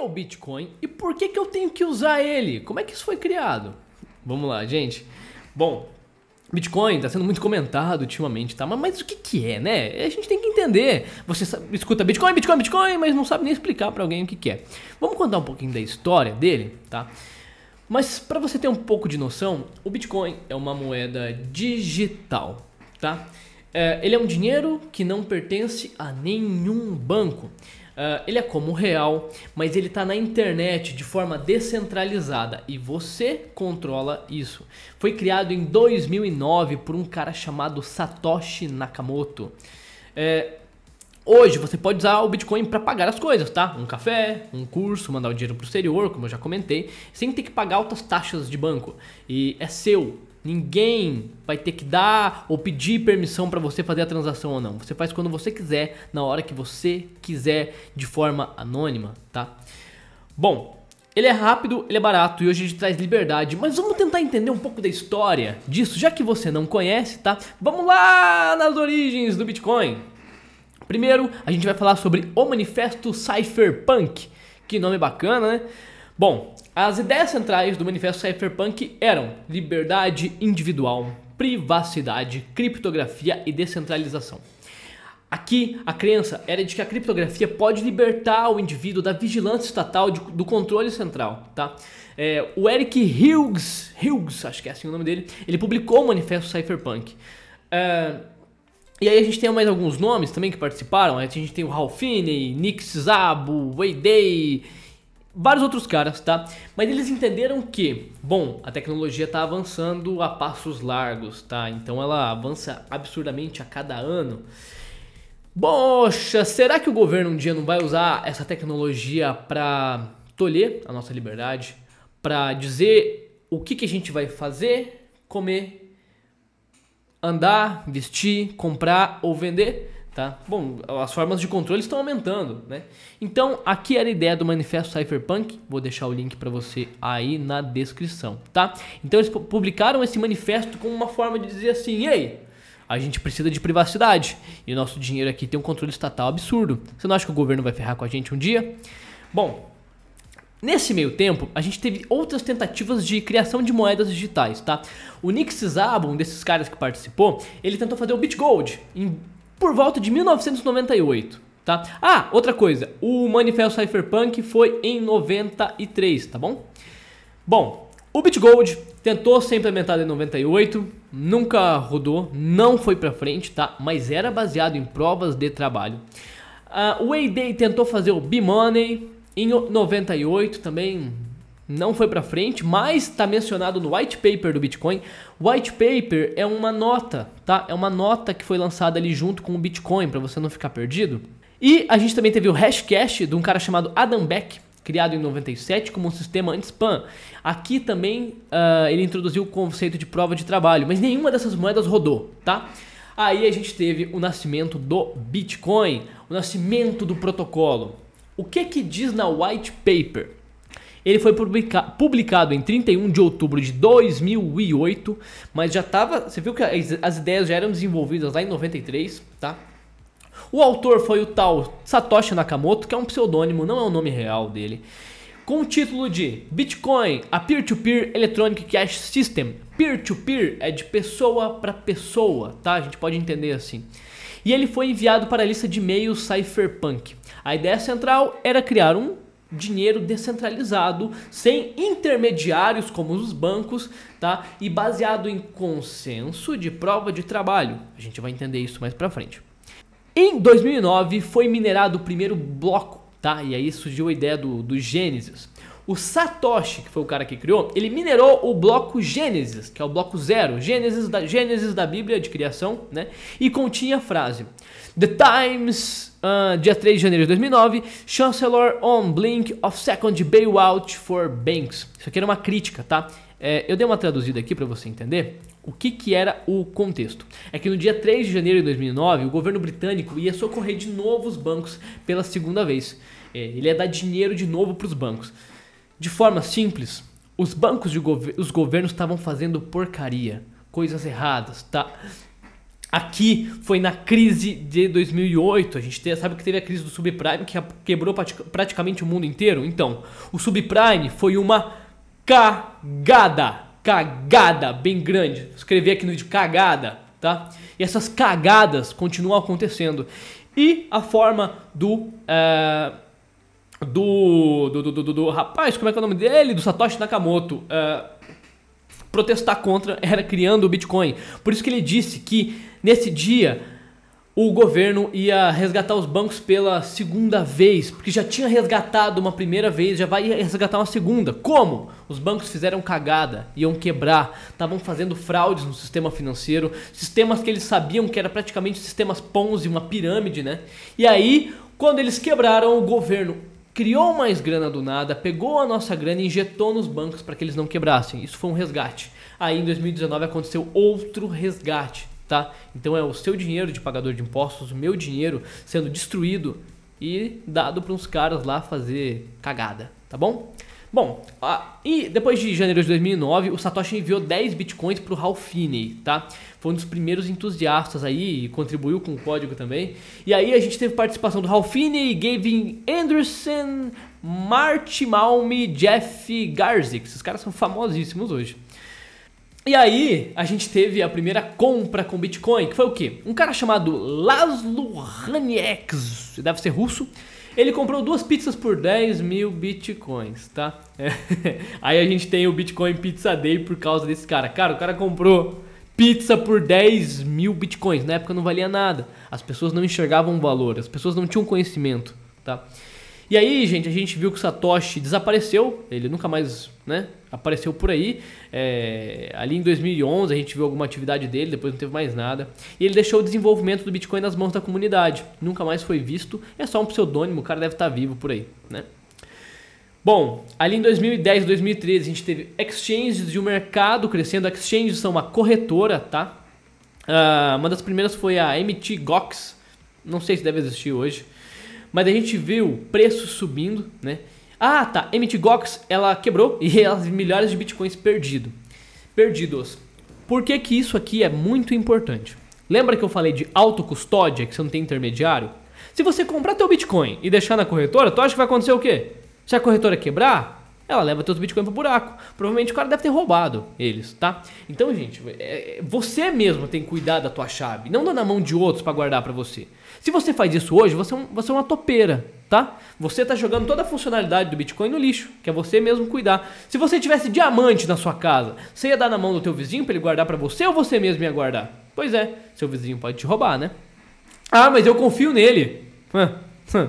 é o Bitcoin e por que eu tenho que usar ele? Como é que isso foi criado? Vamos lá, gente. Bom, Bitcoin está sendo muito comentado ultimamente, tá? Mas o que é, né? A gente tem que entender. Você escuta Bitcoin, Bitcoin, Bitcoin, mas não sabe nem explicar para alguém o que é. Vamos contar um pouquinho da história dele, tá? Mas para você ter um pouco de noção, o Bitcoin é uma moeda digital, tá? Ele é um dinheiro que não pertence a nenhum banco. Ele é como o real, mas ele está na internet de forma descentralizada e você controla isso. Foi criado em 2009 por um cara chamado Satoshi Nakamoto. Hoje você pode usar o Bitcoin para pagar as coisas, tá? Um café, um curso, mandar o dinheiro para o exterior, como eu já comentei, sem ter que pagar altas taxas de banco. E é seu. Ninguém vai ter que dar ou pedir permissão para você fazer a transação ou não. Você faz quando você quiser, na hora que você quiser, de forma anônima, tá? Bom, ele é rápido, ele é barato e hoje a gente traz liberdade. Mas vamos tentar entender um pouco da história disso, já que você não conhece, tá? Vamos lá nas origens do Bitcoin. Primeiro, a gente vai falar sobre o Manifesto Cypherpunk. Que nome bacana, né? Bom, as ideias centrais do Manifesto Cypherpunk eram liberdade individual, privacidade, criptografia e descentralização. Aqui, a crença era de que a criptografia pode libertar o indivíduo da vigilância estatal do controle central, tá? O Eric Hughes, acho que é assim o nome dele, ele publicou o Manifesto Cypherpunk. E aí a gente tem mais alguns nomes também que participaram. A gente tem o Hal Finney, Nick Szabo, Wei Day, vários outros caras, tá? Mas eles entenderam que, bom, a tecnologia está avançando a passos largos, tá? Então ela avança absurdamente a cada ano. Poxa, será que o governo um dia não vai usar essa tecnologia para tolher a nossa liberdade? Para dizer o que a gente vai fazer, comer, andar, vestir, comprar ou vender, tá? Bom, as formas de controle estão aumentando, né? Então, aqui era a ideia do Manifesto Cypherpunk. Vou deixar o link para você aí na descrição, tá? Então, eles publicaram esse manifesto como uma forma de dizer assim: ei, a gente precisa de privacidade e o nosso dinheiro aqui tem um controle estatal absurdo. Você não acha que o governo vai ferrar com a gente um dia? Bom, nesse meio tempo, a gente teve outras tentativas de criação de moedas digitais, tá? O Nick Szabo, um desses caras que participou, ele tentou fazer o BitGold por volta de 1998, tá? Ah, outra coisa, o Manifesto Cypherpunk foi em 93, tá bom? Bom, o BitGold tentou ser implementado em 98, nunca rodou, não foi pra frente, tá? Mas era baseado em provas de trabalho. O Wei Day tentou fazer o B-Money em 98, também não foi pra frente, mas está mencionado no white paper do Bitcoin. White paper é uma nota, tá? É uma nota que foi lançada ali junto com o Bitcoin, para você não ficar perdido. E a gente também teve o Hashcash de um cara chamado Adam Back, criado em 97 como um sistema anti-spam. Aqui também ele introduziu o conceito de prova de trabalho, mas nenhuma dessas moedas rodou, tá? Aí a gente teve o nascimento do Bitcoin, o nascimento do protocolo. O que diz na white paper? Ele foi publicado em 31 de outubro de 2008, mas já estava... Você viu que as ideias já eram desenvolvidas lá em 93, tá? O autor foi o tal Satoshi Nakamoto, que é um pseudônimo, não é o nome real dele. Com o título de Bitcoin, a Peer-to-Peer Electronic Cash System. Peer-to-peer é de pessoa para pessoa, tá? A gente pode entender assim. E ele foi enviado para a lista de e-mails Cypherpunk. A ideia central era criar um dinheiro descentralizado, sem intermediários como os bancos, tá? E baseado em consenso de prova de trabalho. A gente vai entender isso mais pra frente. Em 2009 foi minerado o primeiro bloco, tá? E aí surgiu a ideia do Gênesis. O Satoshi, que foi o cara que criou, ele minerou o bloco Gênesis, que é o bloco 0, Gênesis da Bíblia de criação, né? E continha a frase: The Times, dia 3 de janeiro de 2009, Chancellor on Blink of Second Bailout for Banks. Isso aqui era uma crítica, tá? Eu dei uma traduzida aqui para você entender o que era o contexto. É que no dia 3 de janeiro de 2009, o governo britânico ia socorrer de novo os bancos pela segunda vez. Ele ia dar dinheiro de novo para os bancos. De forma simples, os bancos e os governos estavam fazendo porcaria, coisas erradas, tá? aqui foi na crise de 2008. A gente sabe que teve a crise do subprime que quebrou praticamente o mundo inteiro. Então, o subprime foi uma cagada bem grande. Vou escrever aqui no vídeo cagada, tá? E essas cagadas continuam acontecendo. E a forma do rapaz, como é que é o nome dele? Do Satoshi Nakamoto protestar contra era criando o Bitcoin. Por isso que ele disse que nesse dia o governo ia resgatar os bancos pela segunda vez, porque já tinha resgatado uma primeira vez, já vai resgatar uma segunda. Como? Os bancos fizeram cagada, iam quebrar, estavam fazendo fraudes no sistema financeiro, sistemas que eles sabiam que eram praticamente sistemas Ponzi, uma pirâmide, né? E aí, quando eles quebraram, o governo criou mais grana do nada, pegou a nossa grana e injetou nos bancos para que eles não quebrassem. Isso foi um resgate. Aí em 2019 aconteceu outro resgate, tá? Então é o seu dinheiro de pagador de impostos, o meu dinheiro sendo destruído e dado para uns caras lá fazer cagada, tá bom? Bom, e depois de janeiro de 2009, o Satoshi enviou 10 bitcoins para o Ralph Finney, tá? Foi um dos primeiros entusiastas aí e contribuiu com o código também. E aí a gente teve participação do Ralph Finney, Gavin Anderson, Marty Malmi, Jeff Garzik. Esses caras são famosíssimos hoje. E aí a gente teve a primeira compra com Bitcoin, que foi o quê? Um cara chamado Laszlo Hanieks, deve ser russo. Ele comprou 2 pizzas por 10 mil bitcoins, tá? Aí a gente tem o Bitcoin Pizza Day por causa desse cara. Cara, o cara comprou pizza por 10 mil bitcoins. Na época não valia nada. As pessoas não enxergavam o valor, as pessoas não tinham conhecimento, tá? E aí, gente, a gente viu que o Satoshi desapareceu. Ele nunca mais, né, apareceu por aí. Ali em 2011 a gente viu alguma atividade dele, depois não teve mais nada. E ele deixou o desenvolvimento do Bitcoin nas mãos da comunidade. Nunca mais foi visto. É só um pseudônimo, o cara deve estar vivo por aí, né? Bom, ali em 2010 e 2013 a gente teve exchanges de um mercado crescendo. Exchanges são uma corretora, tá? Uma das primeiras foi a MT Gox. Não sei se deve existir hoje. Mas a gente viu preços subindo, né? Ah, tá. MT Gox, ela quebrou e as milhares de bitcoins perdidos. Por que que isso aqui é muito importante? Lembra que eu falei de autocustódia, que você não tem intermediário? Se você comprar teu Bitcoin e deixar na corretora, tu acha que vai acontecer o quê? Se a corretora quebrar, ela leva teus Bitcoins pro buraco. Provavelmente o cara deve ter roubado eles, tá? Então, gente, você mesmo tem que cuidar da tua chave. Não dá na mão de outros para guardar para você. Se você faz isso hoje, você é uma topeira, tá? Você tá jogando toda a funcionalidade do Bitcoin no lixo, que é você mesmo cuidar. Se você tivesse diamante na sua casa, você ia dar na mão do teu vizinho para ele guardar para você ou você mesmo ia guardar? Pois é, seu vizinho pode te roubar, né? Ah, mas eu confio nele.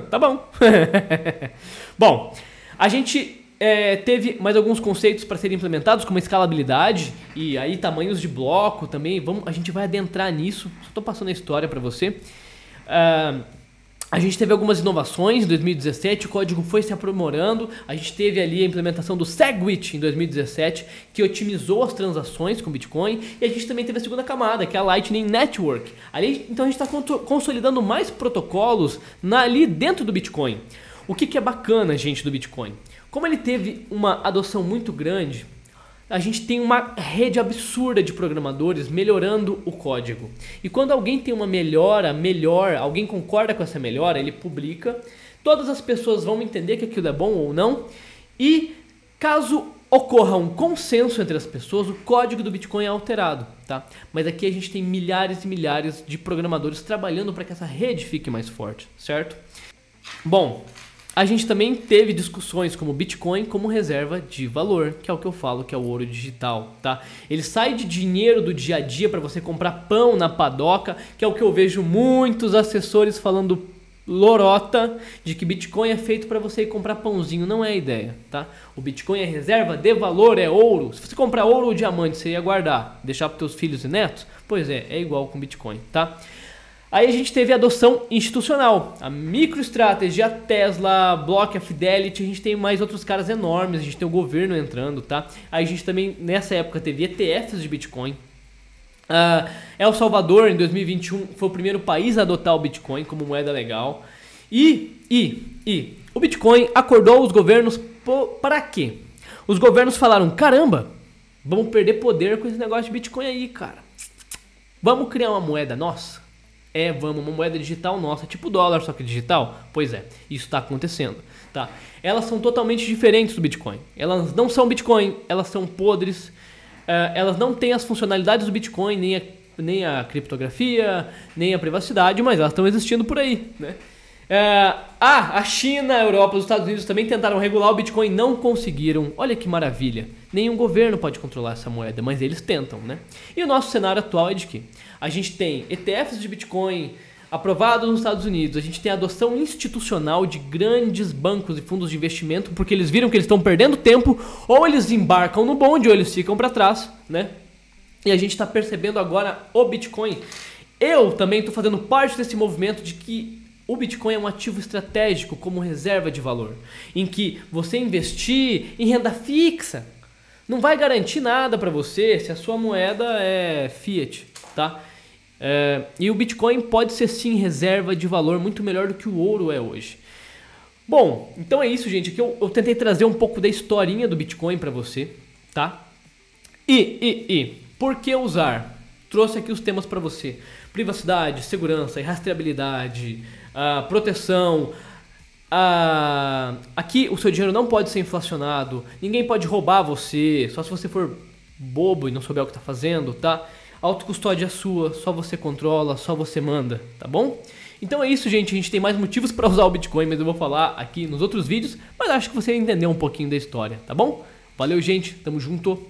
Tá bom. Bom, a gente teve mais alguns conceitos para serem implementados, como a escalabilidade e aí tamanhos de bloco também. A gente vai adentrar nisso, só estou passando a história para você. A gente teve algumas inovações em 2017, o código foi se aprimorando. A gente teve ali a implementação do SegWit em 2017, que otimizou as transações com Bitcoin. E a gente também teve a segunda camada, que é a Lightning Network. Ali, então a gente está consolidando mais protocolos ali dentro do Bitcoin. O que é bacana, gente, do Bitcoin? Como ele teve uma adoção muito grande, a gente tem uma rede absurda de programadores melhorando o código. E quando alguém tem uma melhora, alguém concorda com essa melhora, ele publica. Todas as pessoas vão entender que aquilo é bom ou não. E caso ocorra um consenso entre as pessoas, o código do Bitcoin é alterado, tá? Mas aqui a gente tem milhares e milhares de programadores trabalhando para que essa rede fique mais forte, certo? Bom, a gente também teve discussões como Bitcoin como reserva de valor, que é o que eu falo que é o ouro digital, tá? Ele sai de dinheiro do dia a dia para você comprar pão na padoca, que é o que eu vejo muitos assessores falando lorota de que Bitcoin é feito para você ir comprar pãozinho. Não é a ideia, tá? O Bitcoin é reserva de valor, é ouro. Se você comprar ouro ou diamante, você ia guardar, deixar para teus filhos e netos? Pois é igual com Bitcoin, tá? Aí a gente teve a adoção institucional, a MicroStrategy, a Tesla, a Block, a Fidelity, a gente tem mais outros caras enormes, a gente tem o governo entrando, tá? Aí a gente também, nessa época, teve ETFs de Bitcoin. El Salvador, em 2021, foi o primeiro país a adotar o Bitcoin como moeda legal. E o Bitcoin acordou os governos para quê? Os governos falaram, caramba, vamos perder poder com esse negócio de Bitcoin aí, cara. Vamos criar uma moeda nossa? Vamos, uma moeda digital nossa, tipo dólar, só que digital? Pois é, isso está acontecendo, tá? Elas são totalmente diferentes do Bitcoin. Elas não são Bitcoin, elas são podres, elas não têm as funcionalidades do Bitcoin, nem a criptografia, nem a privacidade, mas elas estão existindo por aí, né? A China, a Europa, os Estados Unidos também tentaram regular o Bitcoin, não conseguiram. Olha que maravilha. Nenhum governo pode controlar essa moeda, mas eles tentam, né? E o nosso cenário atual é de que a gente tem ETFs de Bitcoin aprovados nos Estados Unidos, a gente tem a adoção institucional de grandes bancos e fundos de investimento, porque eles viram que eles estão perdendo tempo, ou eles embarcam no bonde, ou eles ficam para trás, né? E a gente está percebendo agora o Bitcoin. Eu também estou fazendo parte desse movimento de que o Bitcoin é um ativo estratégico como reserva de valor, em que você investir em renda fixa não vai garantir nada para você se a sua moeda é fiat, tá? E o Bitcoin pode ser sim reserva de valor muito melhor do que o ouro é hoje. Bom, então é isso, gente. Aqui eu tentei trazer um pouco da historinha do Bitcoin para você, tá? Por que usar? Trouxe aqui os temas para você: privacidade, segurança e rastreabilidade, proteção. Aqui o seu dinheiro não pode ser inflacionado, ninguém pode roubar você, só se você for bobo e não souber o que está fazendo, tá? A autocustódia é sua, só você controla, só você manda, tá bom? Então é isso, gente. A gente tem mais motivos para usar o Bitcoin, mas eu vou falar aqui nos outros vídeos, mas acho que você entendeu um pouquinho da história, tá bom? Valeu, gente. Tamo junto.